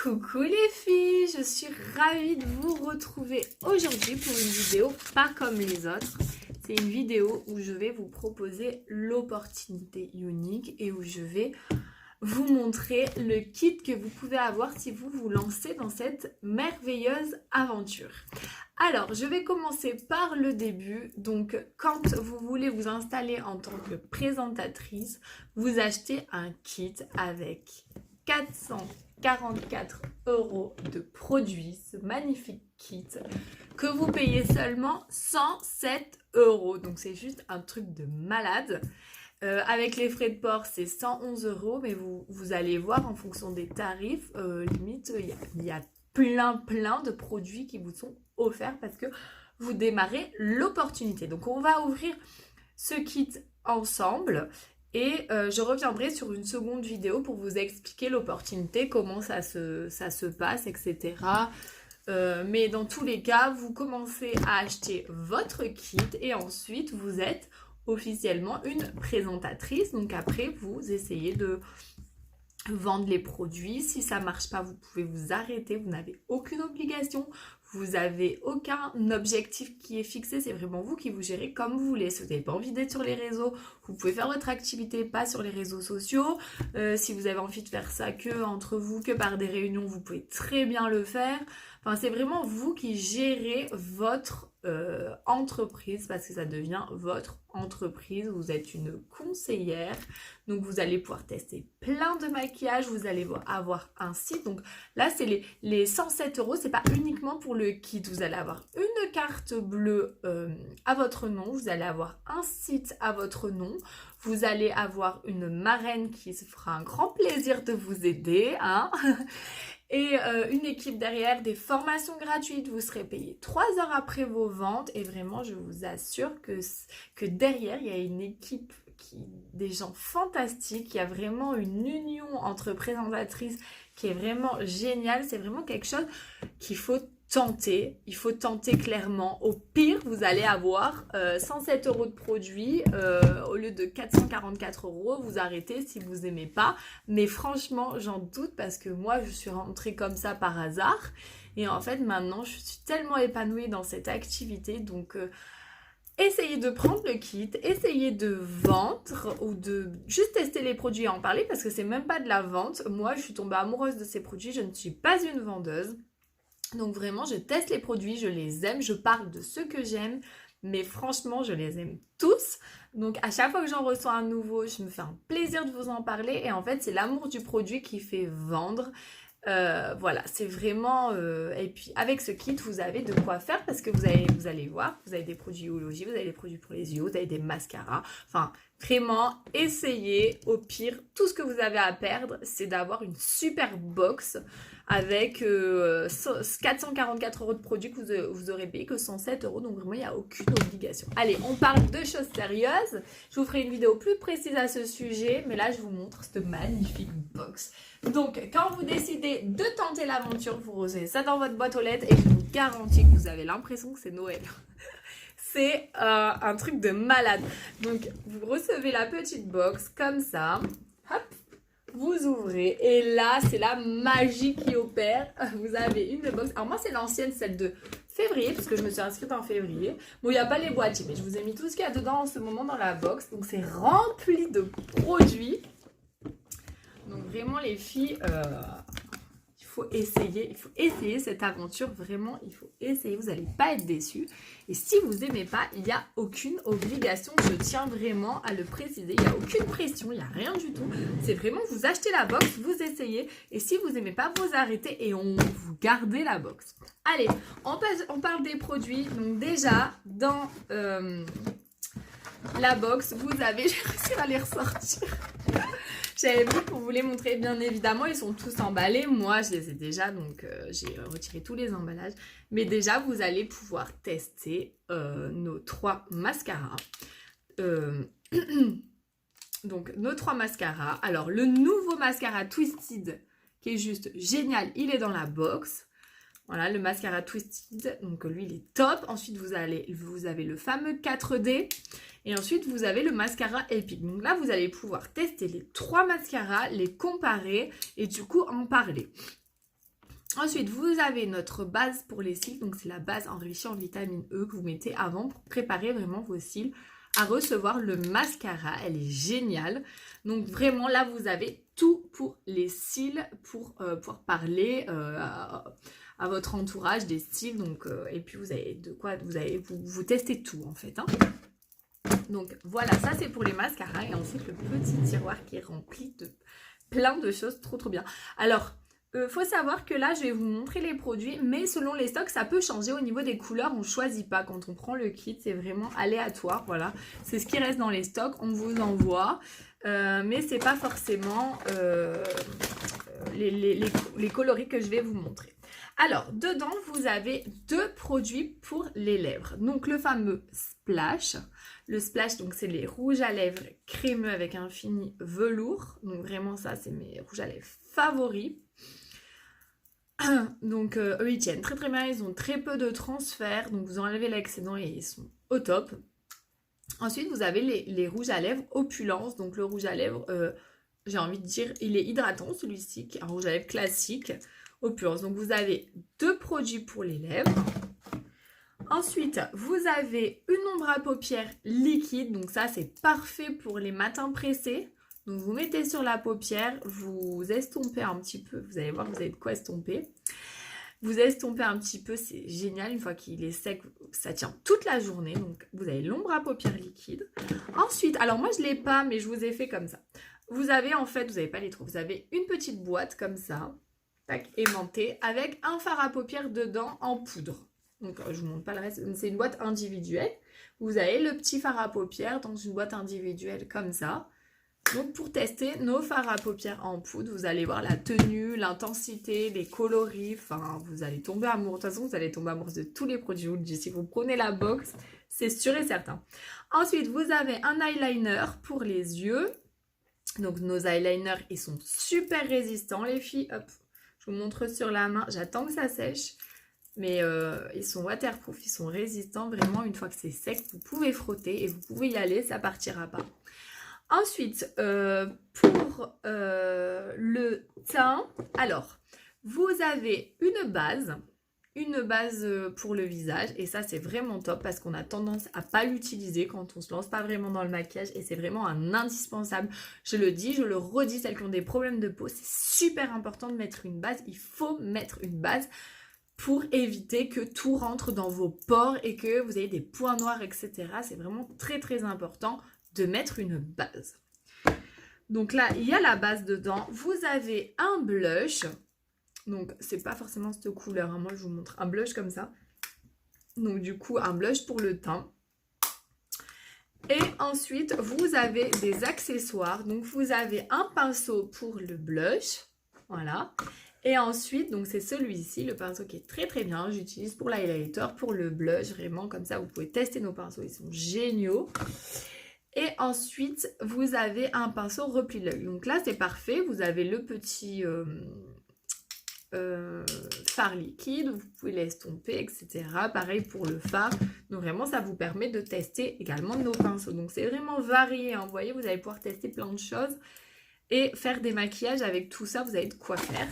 Coucou les filles, je suis ravie de vous retrouver aujourd'hui pour une vidéo pas comme les autres. C'est une vidéo où je vais vous proposer l'opportunité unique et où je vais vous montrer le kit que vous pouvez avoir si vous vous lancez dans cette merveilleuse aventure. Alors, je vais commencer par le début. Donc, quand vous voulez vous installer en tant que présentatrice, vous achetez un kit avec 444 € de produits, ce magnifique kit que vous payez seulement 107 €. Donc, c'est juste un truc de malade. Avec les frais de port, c'est 111 €, mais vous allez voir en fonction des tarifs, limite, il y a plein de produits qui vous sont offerts parce que vous démarrez l'opportunité. Donc, on va ouvrir ce kit ensemble et je reviendrai sur une seconde vidéo pour vous expliquer l'opportunité, comment ça se passe, etc. Mais dans tous les cas, vous commencez à acheter votre kit et ensuite vous êtes officiellement une présentatrice. Donc après, vous essayez de vendre les produits. Si ça marche pas, vous pouvez vous arrêter. Vous n'avez aucune obligation. Vous n'avez aucun objectif qui est fixé. C'est vraiment vous qui vous gérez comme vous voulez. Si vous n'avez pas envie d'être sur les réseaux, vous pouvez faire votre activité pas sur les réseaux sociaux. Si vous avez envie de faire ça que entre vous, que par des réunions, vous pouvez très bien le faire. Enfin, c'est vraiment vous qui gérez votre entreprise parce que ça devient votre entreprise. Vous êtes une conseillère, donc vous allez pouvoir tester plein de maquillages. Vous allez avoir un site. Donc là, c'est les 107 €. C'est pas uniquement pour le kit. Vous allez avoir une carte bleue à votre nom. Vous allez avoir un site à votre nom. Vous allez avoir une marraine qui se fera un grand plaisir de vous aider, hein. Et une équipe derrière, des formations gratuites, vous serez payé 3 heures après vos ventes. Et vraiment, je vous assure que derrière, il y a une équipe, des gens fantastiques. Il y a vraiment une union entre présentatrices qui est vraiment géniale. C'est vraiment quelque chose qu'il faut tenter. Il faut tenter clairement. Au pire, vous allez avoir 107 € de produits au lieu de 444 €. Vous arrêtez si vous n'aimez pas. Mais franchement, j'en doute parce que moi, je suis rentrée comme ça par hasard. Et en fait, maintenant, je suis tellement épanouie dans cette activité. Donc, essayez de prendre le kit, essayez de vendre ou de juste tester les produits et en parler parce que c'est même pas de la vente. Moi, je suis tombée amoureuse de ces produits. Je ne suis pas une vendeuse. Donc vraiment, je teste les produits, je les aime, je parle de ceux que j'aime, mais franchement, je les aime tous. Donc à chaque fois que j'en reçois un nouveau, je me fais un plaisir de vous en parler. Et en fait, c'est l'amour du produit qui fait vendre. Voilà, c'est vraiment... Et puis avec ce kit, vous avez de quoi faire parce que vous allez voir, vous avez des produits biologiques, vous avez des produits pour les yeux, vous avez des mascaras. Enfin, vraiment, essayez. Au pire, tout ce que vous avez à perdre, c'est d'avoir une super box avec 444 € de produits que vous aurez payé que 107 €. Donc vraiment, il n'y a aucune obligation. Allez, on parle de choses sérieuses. Je vous ferai une vidéo plus précise à ce sujet. Mais là, je vous montre cette magnifique box. Donc, quand vous décidez de tenter l'aventure, vous recevez ça dans votre boîte aux lettres et je vous garantis que vous avez l'impression que c'est Noël. C'est un truc de malade. Donc, vous recevez la petite box comme ça. Hop, vous ouvrez et là, c'est la magie qui opère. Vous avez une box. Alors moi, c'est l'ancienne, celle de février, parce que je me suis inscrite en février. Bon, il n'y a pas les boîtiers, mais je vous ai mis tout ce qu'il y a dedans en ce moment dans la box. Donc, c'est rempli de produits. Donc, vraiment, les filles... il faut essayer cette aventure, vraiment, il faut essayer, vous n'allez pas être déçus. Et si vous n'aimez pas, il n'y a aucune obligation, je tiens vraiment à le préciser, il n'y a aucune pression, il n'y a rien du tout. C'est vraiment, vous achetez la box, vous essayez, et si vous n'aimez pas, vous arrêtez et vous gardez la box. Allez, on parle des produits. Donc déjà, dans la box, vous avez, j'ai réussi à les ressortir. J'avais vu pour vous les montrer, bien évidemment, ils sont tous emballés. Moi, je les ai déjà, donc j'ai retiré tous les emballages. Mais déjà, vous allez pouvoir tester nos 3 mascaras. Donc, nos 3 mascaras. Alors, le nouveau mascara Twisted, qui est juste génial, il est dans la box. Voilà, le mascara Twisted, donc lui il est top. Ensuite vous avez le fameux 4D et ensuite vous avez le mascara Epic. Donc là vous allez pouvoir tester les 3 mascaras, les comparer et du coup en parler. Ensuite, vous avez notre base pour les cils. Donc, c'est la base enrichie en vitamine E que vous mettez avant pour préparer vraiment vos cils à recevoir le mascara. Elle est géniale. Donc, vraiment, là, vous avez tout pour les cils, pour pouvoir parler à votre entourage des cils. Donc, et puis, vous avez de quoi, vous testez tout, en fait. Hein. Donc, voilà, ça, c'est pour les mascaras. Et ensuite, le petit tiroir qui est rempli de plein de choses trop, trop bien. Alors, faut savoir que là, je vais vous montrer les produits, mais selon les stocks, ça peut changer au niveau des couleurs. On ne choisit pas quand on prend le kit, c'est vraiment aléatoire. Voilà, c'est ce qui reste dans les stocks, on vous envoie, mais c'est pas forcément les coloris que je vais vous montrer. Alors, dedans, vous avez 2 produits pour les lèvres. Donc, le fameux Splash. Le Splash, donc, c'est les rouges à lèvres crémeux avec un fini velours. Donc, vraiment, ça, c'est mes rouges à lèvres favoris. Donc eux ils tiennent très très bien, ils ont très peu de transfert, donc vous enlevez l'excédent et ils sont au top. Ensuite vous avez les rouges à lèvres Opulence, donc le rouge à lèvres, j'ai envie de dire, il est hydratant celui-ci, qui est un rouge à lèvres classique, Opulence. Donc vous avez 2 produits pour les lèvres. Ensuite, vous avez une ombre à paupières liquide, donc ça c'est parfait pour les matins pressés. Donc vous mettez sur la paupière, vous estompez un petit peu, vous allez voir, vous avez de quoi estomper. Vous estompez un petit peu, c'est génial, une fois qu'il est sec, ça tient toute la journée. Donc vous avez l'ombre à paupières liquide. Ensuite, alors moi je ne l'ai pas, mais je vous ai fait comme ça. Vous avez en fait, vous n'avez pas les trous, vous avez une petite boîte comme ça, tac, aimantée, avec un fard à paupières dedans en poudre. Donc je ne vous montre pas le reste, c'est une boîte individuelle. Vous avez le petit fard à paupières dans une boîte individuelle comme ça. Donc pour tester nos fards à paupières en poudre, vous allez voir la tenue, l'intensité, les coloris, enfin vous allez tomber amoureux. De toute façon, vous allez tomber amoureux de tous les produits, je vous le dis. Si vous prenez la box, c'est sûr et certain. Ensuite, vous avez un eyeliner pour les yeux. Donc nos eyeliners, ils sont super résistants les filles. Hop, je vous montre sur la main, j'attends que ça sèche. Mais ils sont waterproof, ils sont résistants. Vraiment, une fois que c'est sec, vous pouvez frotter et vous pouvez y aller, ça partira pas. Ensuite, pour le teint, alors, vous avez une base pour le visage. Et ça, c'est vraiment top parce qu'on a tendance à pas l'utiliser quand on se lance pas vraiment dans le maquillage. Et c'est vraiment un indispensable. Je le dis, je le redis, celles qui ont des problèmes de peau, c'est super important de mettre une base. Il faut mettre une base pour éviter que tout rentre dans vos pores et que vous ayez des points noirs, etc. C'est vraiment très, très important de mettre une base. Donc là, il y a la base dedans. Vous avez un blush. Donc, c'est pas forcément cette couleur. Hein. Moi, je vous montre un blush comme ça. Donc, du coup, un blush pour le teint. Et ensuite, vous avez des accessoires. Donc, vous avez un pinceau pour le blush. Voilà. Et ensuite, donc c'est celui-ci, le pinceau qui est très très bien. J'utilise pour l'highlighter, pour le blush, vraiment comme ça. Vous pouvez tester nos pinceaux, ils sont géniaux. Et ensuite, vous avez un pinceau repli de l'œil. Donc là, c'est parfait. Vous avez le petit fard liquide. Vous pouvez l'estomper, etc. Pareil pour le fard. Donc vraiment, ça vous permet de tester également nos pinceaux. Donc c'est vraiment varié. Hein. Vous voyez, vous allez pouvoir tester plein de choses. Et faire des maquillages avec tout ça, vous avez de quoi faire.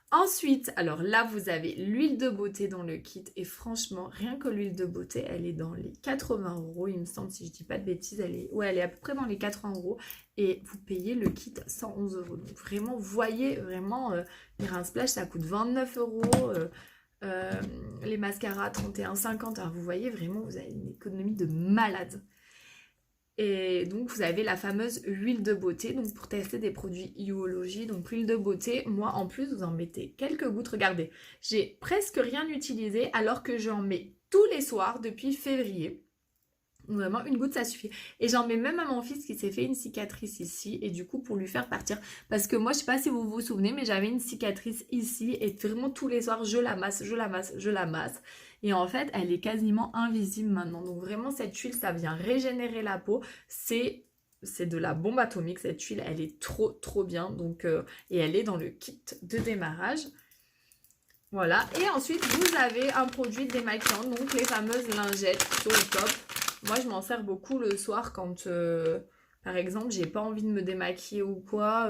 Ensuite, alors là, vous avez l'huile de beauté dans le kit. Et franchement, rien que l'huile de beauté, elle est dans les 80 €. Il me semble, si je dis pas de bêtises, elle est à peu près dans les 80 €. Et vous payez le kit 111 €. Donc vraiment, vous voyez, vraiment, les rince splash, ça coûte 29 €. Les mascaras, 31,50 €. Alors vous voyez, vraiment, vous avez une économie de malade. Et donc, vous avez la fameuse huile de beauté, donc pour tester des produits Iologie. Donc, l'huile de beauté, moi, en plus, vous en mettez quelques gouttes. Regardez, j'ai presque rien utilisé alors que j'en mets tous les soirs depuis février. Vraiment, une goutte, ça suffit. Et j'en mets même à mon fils qui s'est fait une cicatrice ici. Et du coup, pour lui faire partir. Parce que moi, je sais pas si vous vous souvenez, mais j'avais une cicatrice ici. Et vraiment, tous les soirs, je la masse, je la masse, je la masse. Et en fait, elle est quasiment invisible maintenant. Donc vraiment, cette huile, ça vient régénérer la peau. C'est de la bombe atomique, cette huile. Elle est trop, trop bien. Donc, et elle est dans le kit de démarrage. Voilà. Et ensuite, vous avez un produit démaquillant. Donc, les fameuses lingettes qui sont au top. Moi, je m'en sers beaucoup le soir quand... Par exemple, j'ai pas envie de me démaquiller ou quoi,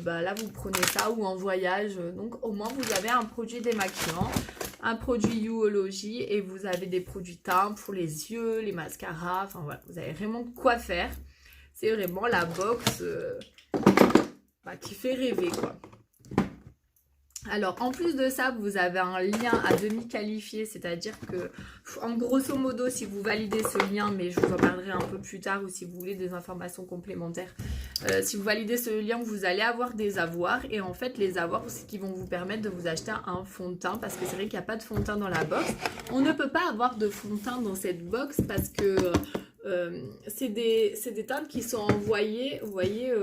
bah là vous prenez ça, ou en voyage. Donc au moins vous avez un produit démaquillant, un produit Youology, et vous avez des produits teint pour les yeux, les mascaras. Enfin voilà, vous avez vraiment de quoi faire. C'est vraiment la box qui fait rêver, quoi. Alors, en plus de ça, vous avez un lien à demi qualifié, c'est-à-dire que, en grosso modo, si vous validez ce lien, mais je vous en parlerai un peu plus tard, ou si vous voulez des informations complémentaires, si vous validez ce lien, vous allez avoir des avoirs, et en fait, les avoirs, c'est ce qui vont vous permettre de vous acheter un fond de teint, parce que c'est vrai qu'il n'y a pas de fond de teint dans la box. On ne peut pas avoir de fond de teint dans cette box, parce que c'est des teintes qui sont envoyées, vous voyez...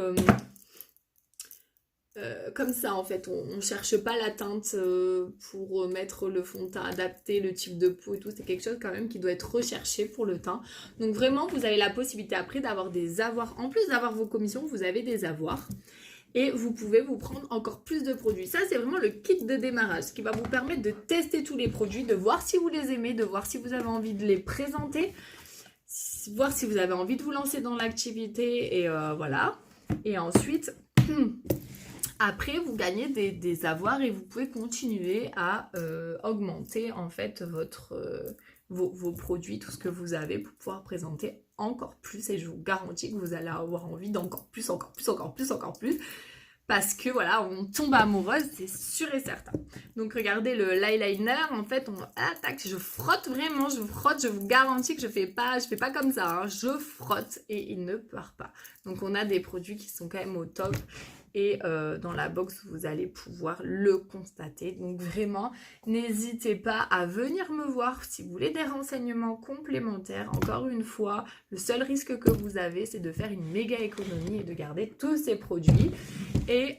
comme ça en fait, on cherche pas la teinte pour mettre le fond de teint adapté, le type de peau et tout, c'est quelque chose quand même qui doit être recherché pour le teint. Donc vraiment vous avez la possibilité après d'avoir des avoirs, en plus d'avoir vos commissions, vous avez des avoirs. Et vous pouvez vous prendre encore plus de produits. Ça, c'est vraiment le kit de démarrage, ce qui va vous permettre de tester tous les produits, de voir si vous les aimez, de voir si vous avez envie de les présenter, voir si vous avez envie de vous lancer dans l'activité, et voilà. Et ensuite... Après, vous gagnez des avoirs et vous pouvez continuer à augmenter en fait vos produits, tout ce que vous avez pour pouvoir présenter encore plus. Et je vous garantis que vous allez avoir envie d'encore plus, encore plus, encore plus, encore plus. Parce que voilà, on tombe amoureuse, c'est sûr et certain. Donc regardez l'eyeliner, en fait, je frotte vraiment, je frotte, je vous garantis que je fais pas comme ça, hein, je frotte et il ne part pas. Donc on a des produits qui sont quand même au top. Et dans la box, vous allez pouvoir le constater. Donc vraiment, n'hésitez pas à venir me voir si vous voulez des renseignements complémentaires. Encore une fois, le seul risque que vous avez, c'est de faire une méga économie et de garder tous ces produits. Et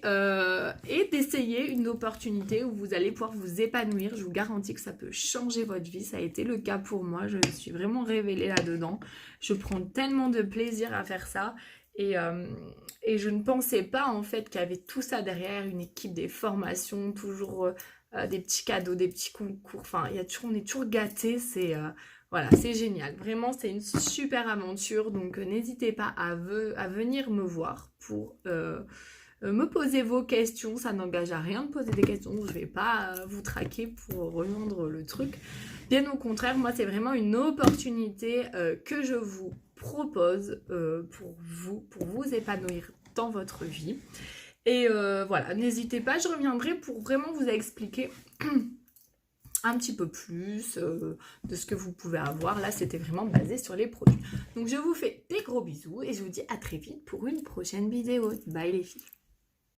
d'essayer une opportunité où vous allez pouvoir vous épanouir. Je vous garantis que ça peut changer votre vie. Ça a été le cas pour moi. Je me suis vraiment révélée là-dedans. Je prends tellement de plaisir à faire ça. Et je ne pensais pas en fait qu'il y avait tout ça derrière, une équipe, des formations, toujours des petits cadeaux, des petits concours, enfin on est toujours gâtés, voilà, c'est génial, vraiment c'est une super aventure, donc n'hésitez pas à venir me voir pour me poser vos questions, ça n'engage à rien de poser des questions, je ne vais pas vous traquer pour rejoindre le truc, bien au contraire, moi c'est vraiment une opportunité que je vous propose pour vous épanouir dans votre vie. Et voilà, n'hésitez pas, je reviendrai pour vraiment vous expliquer un petit peu plus de ce que vous pouvez avoir. Là, c'était vraiment basé sur les produits. Donc, je vous fais des gros bisous et je vous dis à très vite pour une prochaine vidéo. Bye les filles!